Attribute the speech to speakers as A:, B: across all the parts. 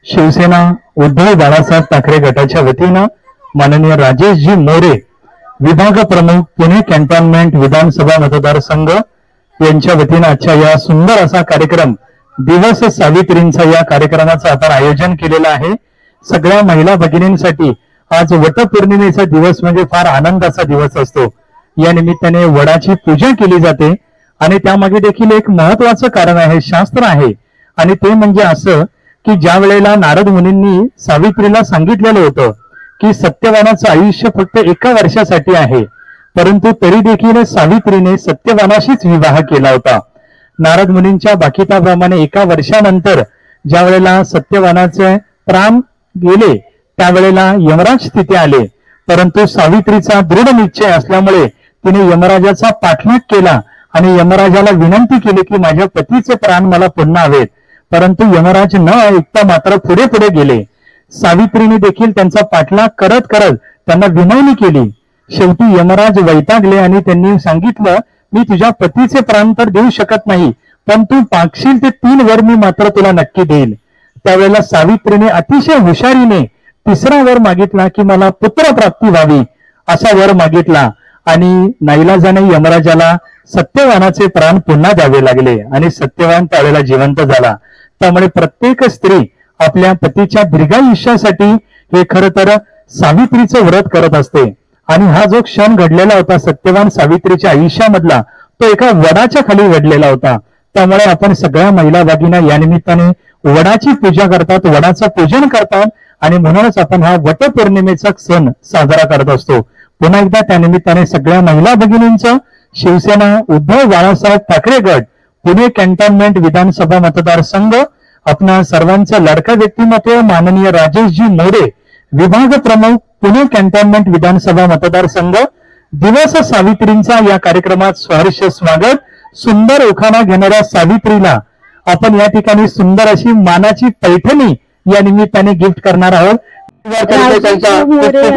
A: शिवसेना उद्धव बाळासाहेब ठाकरे गटाच्या वतीनं माननीय राजेशजी मोरे विभाग प्रमुख पुणे कॅन्टोन्मेंट विधानसभा मतदारसंघ यांच्या वतीनं आजच्या या सुंदर असा कार्यक्रम दिवस सावित्रींचा या कार्यक्रमाचं आपण आयोजन केलेलं आहे। सगळ्या महिला भगिनींसाठी आज वटपौर्णिमेचा दिवस म्हणजे फार आनंदाचा दिवस असतो। या निमित्ताने वडाची पूजा केली जाते आणि त्यामागे देखील एक महत्त्वाचं कारण आहे, शास्त्र आहे, आणि ते म्हणजे असं की ज्या वेळेला नारद मुनींनी सावित्रीला सांगितलेलं होतं की सत्यवानाचं आयुष्य फक्त एका वर्षासाठी आहे, परंतु तरी देखील सावित्रीने सत्यवानाशीच विवाह केला होता। नारद मुनींच्या बाकीताप्रमाणे एका वर्षानंतर ज्या वेळेला सत्यवानाचे प्राण गेले त्यावेळेला यमराज तिथे आले, परंतु सावित्रीचा दृढ निश्चय असल्यामुळे तिने यमराजाचा पाठलाग केला आणि यमराजाला विनंती केली की माझ्या पतीचे प्राण मला पुन्हा हवेत, परंतु यमराज न ऐकता मात्र पुढे पुढे गेले। सावित्रीने देखील त्यांचा पाठलाग करत करत त्यांना विनवणी केली। शेवटी यमराज वैतागले आणि त्यांनी सांगितलं मी तुझ्या पतीचे प्राण तर देऊ शकत नाही, पण तू मागशील ते 3 वर मी मात्र तुला नक्की देईल। त्यावेळेला सावित्रीने अतिशय हुशारीने तिसरा वर मागितला की मला पुत्र प्राप्ती व्हावी असा वर मागितला आणि नाईलाजाने यमराजाला सत्यवानाचे प्राण पुन्हा द्यावे लागले आणि सत्यवान त्यावेळेला जिवंत झाला। त्यामुळे प्रत्येक स्त्री आपल्या पतीच्या दीर्घायुष्यासाठी हे खरं तर सावित्रीचं व्रत करत असते आणि हा जो क्षण घडलेला होता सत्यवान सावित्रीच्या आयुष्यामधला तो एका वडाच्या खाली घडलेला होता। त्यामुळे आपण सगळ्या महिला भगिनी या निमित्ताने वडाची पूजा करतात, वडाचं पूजन करतात आणि म्हणूनच आपण हा वटपौर्णिमेचा सण साजरा करत असतो। पुन्हा एकदा त्या निमित्ताने सगळ्या महिला भगिनींचं शिवसेना उद्धव बाळासाहेब ठाकरे गट पुणे कॅन्टोन्मेंट विधानसभा मतदारसंघ आपणा सर्वांचं लाडका व्यक्तिमत्व माननीय राजेशजी मोरे विभाग प्रमुख पुणे कॅन्टोन्मेंट विधानसभा मतदारसंघ दिवस सावित्रींचा या कार्यक्रमात सहर्ष स्वागत। सुंदर उखाणा घेणाऱ्या सावित्रीला आपण या ठिकाणी सुंदर अशी मानाची पैठणी या निमित्ताने गिफ्ट करणार आहोत।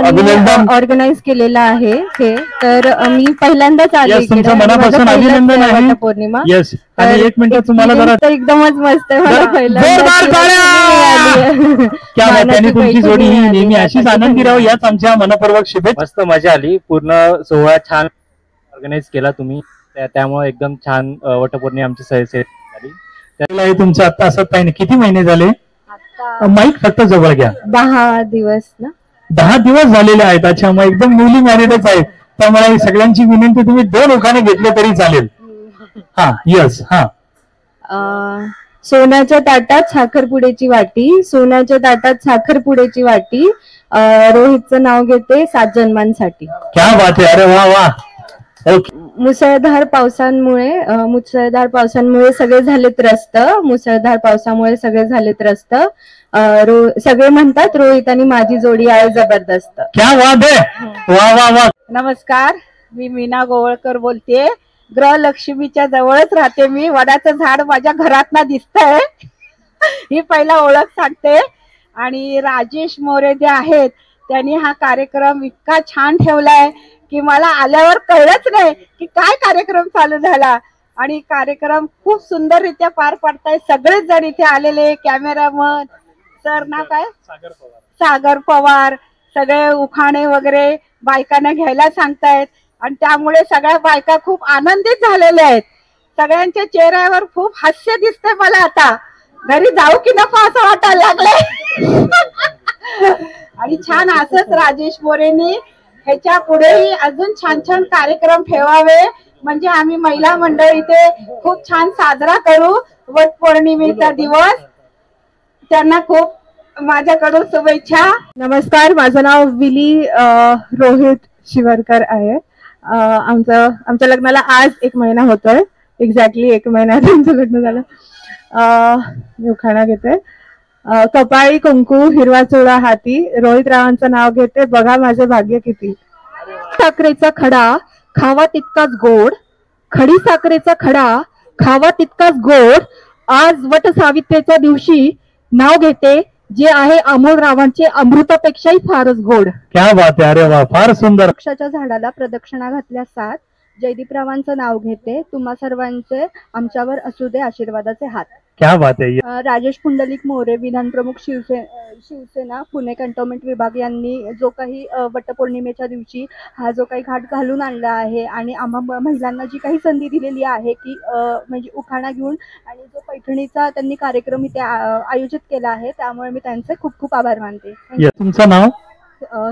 B: अभिनंदन ऑर्गनाइज केलेला आहे हे, तर मी पहिल्यांदाच आले इकडे।
A: तुमचं मनापासून अभिनंदन आहे पौर्णिमा। यस, आणि एक मिनिट तुम्हाला जरा
B: तर एकदमच मस्त आहे, मला पहिल्यांदा
A: क्या बात, तुमची जोडी ही नेहमी अशीच आनंदी राहो याच आमच्या मनपूर्वक शुभेच्छा।
C: मस्त मजा आली, पूर्ण सोहळा छान ऑर्गनाइज केला तुम्ही, त्यामुळे एकदम छान वटपौर्णिमा आमची झाली।
A: त्याला हे तुमचं आता असं किती महिने झाले? माईक फक्त जवळ घ्या।
B: 10 दिवस ना,
A: 10 दिवस झालेले आहेत। अच्छा, मग एकदम न्यूली मॅरिडच आहेत, त्यामुळे सगळ्यांची विनंती तुम्ही 2 उखाणे घेतले तरी चालेल। हा, यस, हा।
B: सोन्याच्या ताटात साखरपुड्याची वाटी, सोन्याच्या ताटात साखरपुड्याची वाटी, रोहितचं नाव घेते 7 जन्मांसाठी।
A: क्या बात आहे, अरे वा वा।
B: मुसळधार पावसांमुळे सगळे झाले त्रस्त, मुसळधार पावसामुळे सगळे झाले त्रस्त, सगळे म्हणतात रोहित आणि माझी जोडी आहे जबरदस्त।
A: क्या बात आहे, वा वा वा।
D: नमस्कार, मी मीना गोवळकर बोलते। गृहलक्ष्मीच्या जवळच राहते मी, वडाचं झाड माझ्या घरात दिसतंय ही पहिला ओळख सांगते। आणि राजेश मोरे जे आहेत त्यांनी हा कार्यक्रम इतका छान ठेवलाय की मला आल्यावर कळलंच नाही की काय कार्यक्रम चालू झाला, आणि कार्यक्रम खूप सुंदररित्या पार पडताय। सगळेच जण इथे आलेले, कॅमेरामन सर ना काय सागर पवार, सगळे उखाणे वगैरे बायकांना घ्यायला सांगतायत आणि त्यामुळे सगळ्या बायका खूप आनंदित झालेल्या आहेत। सगळ्यांच्या चेहऱ्यावर खूप हास्य दिसतंय मला, आता घरी जाऊ की नको असं वाटायला लागलंय आणि छान असंच राजेश मोरेंनी ह्याच्या पुढेही अजून छान छान कार्यक्रम ठेवावे, म्हणजे आम्ही महिला मंडळ इथे खूप छान साजरा करू वटपौर्णिमेचा दिवस। त्यांना खूप माझ्याकडून शुभेच्छा।
B: नमस्कार, माझं नाव विली रोहित शिवरकर आहे। आमच्या लग्नाला आज 1 महिना होतोय, एक्झॅक्टली 1 महिन्यात आमचं लग्न झालं। मी उखाणा घेते। कपाळी कुंकू हिरवा चुडा हाती, रोहित रावांचं नाव घेते बघा माझे भाग्य किती। साखरेचा खडा खावा तितकाच गोड, खडी साखरेचा खडा खावा तितकाच गोड, आज वट सावित्रीच्या दिवशी नाव घेते जे आहे अमोल रावांचे अमृतापेक्षाही फारच गोड।
A: क्या बात आहे, अरे वा, फार सुंदर।
B: वृक्षाच्या झाडाला प्रदक्षिणा घातल्या 7, जयदीप रावांचं नाव घेते तुम्हा सर्वांचे आमच्यावर असू दे आशीर्वादाचे हात।
A: क्या बात आहे.
E: राजेश पुंडलिक मोरे, विधानप्रमुख शिवसेना पुणे कॅन्टोन्मेंट विभाग यांनी जो काही वटपौर्णिमेच्या दिवशी हा जो काही घाट घालून आणला आहे आणि आम्हा महिलांना जी काही संधी दिलेली आहे की म्हणजे उखाणा घेऊन आणि जो पैठणीचा त्यांनी कार्यक्रम इथे आयोजित केला आहे, त्यामुळे मी त्यांचे खूप खूप आभार मानते.
A: तुमचं नाव?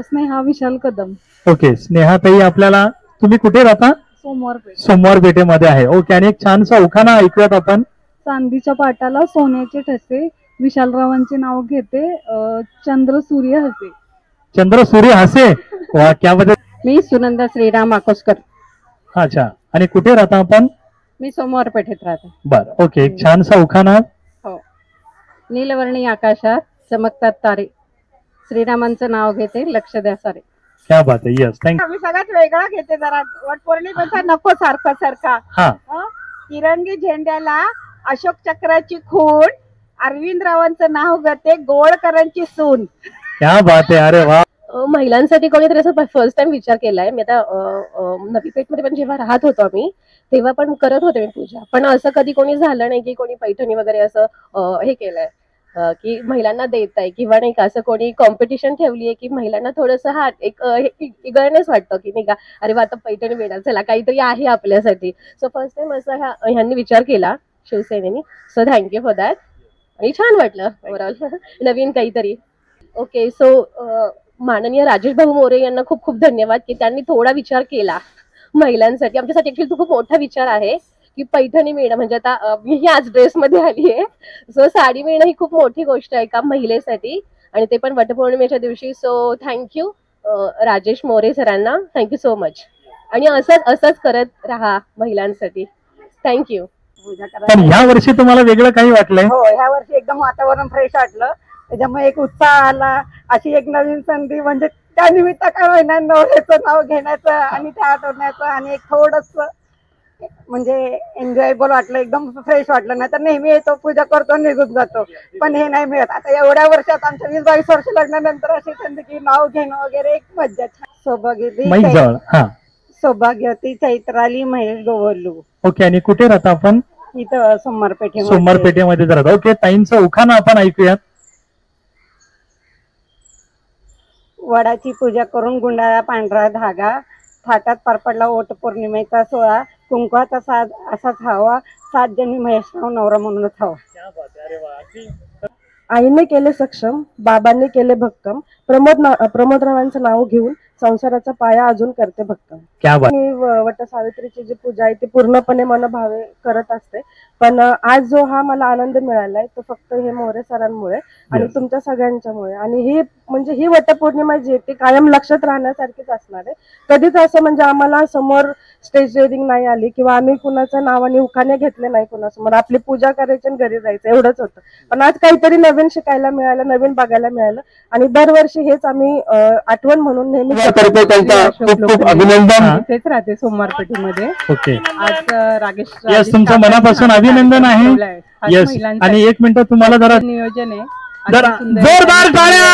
E: स्नेहा विशाल कदम.
A: ओके स्नेहाताई, आपल्याला तुम्ही कुठे राहता? सोमवार पेठेमध्ये आहे. ओके, आणि एक छानसा उखाणा ऐकूयात आपण.
E: चांदीच्या पाटाला सोन्याचे ठसे, विशालरावांचे नाव घेते, चंद्र सूर्य हसे.
A: चंद्र सूर्य हसे. वा, क्या बद्दल.
E: मी सुनंदा श्रीराम आकोसकर.
A: अच्छा, आणि कुठे राहता आपण?
E: मी सोमवार पेठेत राहते.
A: बर, ओके, एक छानसा उखाणा.
E: हो. नीलवर्णी आकाशात चमकतात तारे, श्रीरामांचं नाव घेते, लक्ष द्या सारे.
A: क्या बात आहे. Yes, thank you.
D: मी सगळ्यात वेगळा घेते जरा, वटपौर्णिमेचा नको सारखा सारखा.
A: हा,
D: तिरंगी झेंड्याला अशोक चक्राची खूण, अरविंदरावांचं नाव घेते, गोवळकरांची सून.
A: क्या बात आहे. अरे वा.
F: महिलांसाठी कोणीतरी असं फर्स्ट टाइम विचार केलाय. मी आता नवी पेठमध्ये पण जेव्हा राहत होतो आम्ही, तेव्हा पण करत होते मी पूजा, पण असं कधी कोणी झालं नाही की कोणी पैठणी वगैरे असं हे केलंय की महिलांना देत आहे किंवा नाही का असं कोणी कॉम्पिटिशन ठेवली आहे की महिलांना थोडंसं हा एक इगळनेस वाटतं की नाही का, अरे वा आता पैठणी मिळणार, चला काहीतरी आहे आपल्यासाठी. सो फर्स्ट टाइम असं ह्यांनी विचार केला शिवसेनेनी. So thank you for that. आणि छान वाटलं ओव्हरऑल नवीन काहीतरी. ओके, सो माननीय राजेश भाऊ मोरे यांना खूप खूप धन्यवाद की त्यांनी थोडा विचार केला महिलांसाठी. आमच्यासाठी ऍक्च्युली तो खूप मोठा विचार आहे की पैठणी मिळणं, म्हणजे आता मी आज ड्रेसमध्ये आली आहे, सो साडी मिळणं ही खूप मोठी गोष्ट आहे का महिलेसाठी, आणि ते पण वटपौर्णिमेच्या दिवशी. सो थँक्यू राजेश मोरे सरांना, थँक्यू सो मच. आणि असंच करत राहा महिलांसाठी. थँक्यू.
A: पण ह्या वर्षी तुम्हाला वेगळं काही वाटलंय?
D: हो, ह्या वर्षी एकदम वातावरण फ्रेश वाटलं, त्याच्यामुळे एक उत्साह आला. अशी एक नवीन संधी, म्हणजे त्या निमित्त काय होईना नवऱ्याचं नाव घेण्याचं आणि ते आठवण्याचं आणि एक थोडस म्हणजे एन्जॉयबल वाटलं, एकदम फ्रेश वाटलं. नाही तर नेहमी येतो, पूजा करतो, निघून जातो, पण हे नाही मिळत. आता एवढ्या वर्षात, आमच्या 20-22 वर्ष लग्नानंतर अशी संधी की नाव घेणं वगैरे एक मज्जा. सौभाग्यवती चैत्राली महेश गोवलू.
A: ओके, आणि कुठे राहता आपण?
D: इथं सोमवार
A: पेठेमध्ये राहता. ओके, ताईंचं उखाणा आपण ऐकूयात.
D: वडाची पूजा करून गुंडाळा पांढरा धागा, थाटात पार पडला वट पौर्णिमेचा सोहळा, कुंकवाचा साज असाच हवा, 7 जणी महेशराव नवरा म्हणूनच हवा.
F: आईने केले सक्षम, बाबांनी केले भक्कम, प्रमोदरावांचं नाव घेऊन संसाराचा पाया अजून करते भक्कम. मी वट सावित्रीची जी पूजा आहे ती पूर्णपणे मनभावे करत असते, पण आज जो हा मला आनंद मिळालाय तो फक्त हे मोरे सरांमुळे आणि तुमच्या सगळ्यांच्यामुळे. आणि ही म्हणजे ही वटपौर्णिमा जी आहे ती कायम लक्षात राहण्यासारखीच असणार आहे. कधीच असं म्हणजे आम्हाला समोर स्टेज रेडिंग नाही आली किंवा आम्ही कुणाच्या नावाने उखाणे घेतले नाही कुणासमोर, आपली पूजा करायची आणि घरी जायचं एवढंच होतं. पण आज काहीतरी नवीन शिकायला मिळालं, नवीन बघायला मिळालं, आणि दरवर्षी हेच आम्ही आठवण म्हणून नेहमी
A: अभिनंदन.
E: तेच राहते सोमवार पेठेमध्ये.
A: ओके,
E: आज राजेश
A: तुमचं मनापासून अभिनंदन आहे. यस, आणि 1 मिनिट तुम्हाला जरा
E: नियोजन आहे,
A: जोरदार टाळ्या.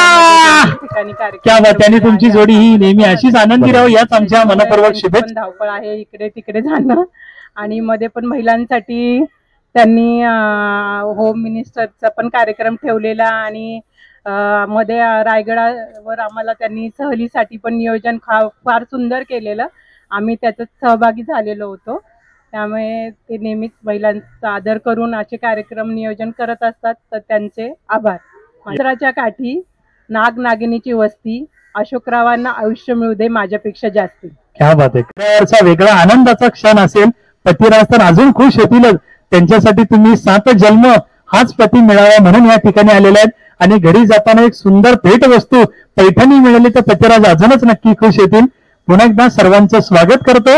A: क्या बात. त्यांनी तुमची जोडी ही नेहमी अशीच आनंदी राहू याच आमच्या मनपूर्वक शुभेच्छा.
E: धावपळ आहे इकडे तिकडे जाणं, आणि मध्ये पण महिलांसाठी त्यांनी होम मिनिस्टरचा पण कार्यक्रम ठेवलेला, आणि मध्ये रायगडावर आम्हाला त्यांनी सहलीसाठी पण नियोजन फार सुंदर केलेलं, आम्ही त्याच्यात सहभागी झालेलो होतो. त्यामुळे ते नेहमीच महिलांचा आदर करून असे कार्यक्रम नियोजन करत असतात, तर त्यांचे आभार. मंत्राच्या काठी नाग नागिनीची वस्ती, अशोकरावांना आयुष्य मिळू दे माझ्यापेक्षा जास्ती.
A: क्या बात आहे. वेगळा आनंदाचा क्षण असेल. पतिराज तर अजून खुश होतीलच, त्यांच्यासाठी तुम्ही 7 जन्म हाच पती मिळावा म्हणून या ठिकाणी आलेले आहेत. आणि घरी जाताना एक सुंदर भेट वस्तू पैठणी मिळाली तर पतिराज अजूनच नक्की खुश होतील. पुन्हा एकदा सर्वांचं स्वागत करतो.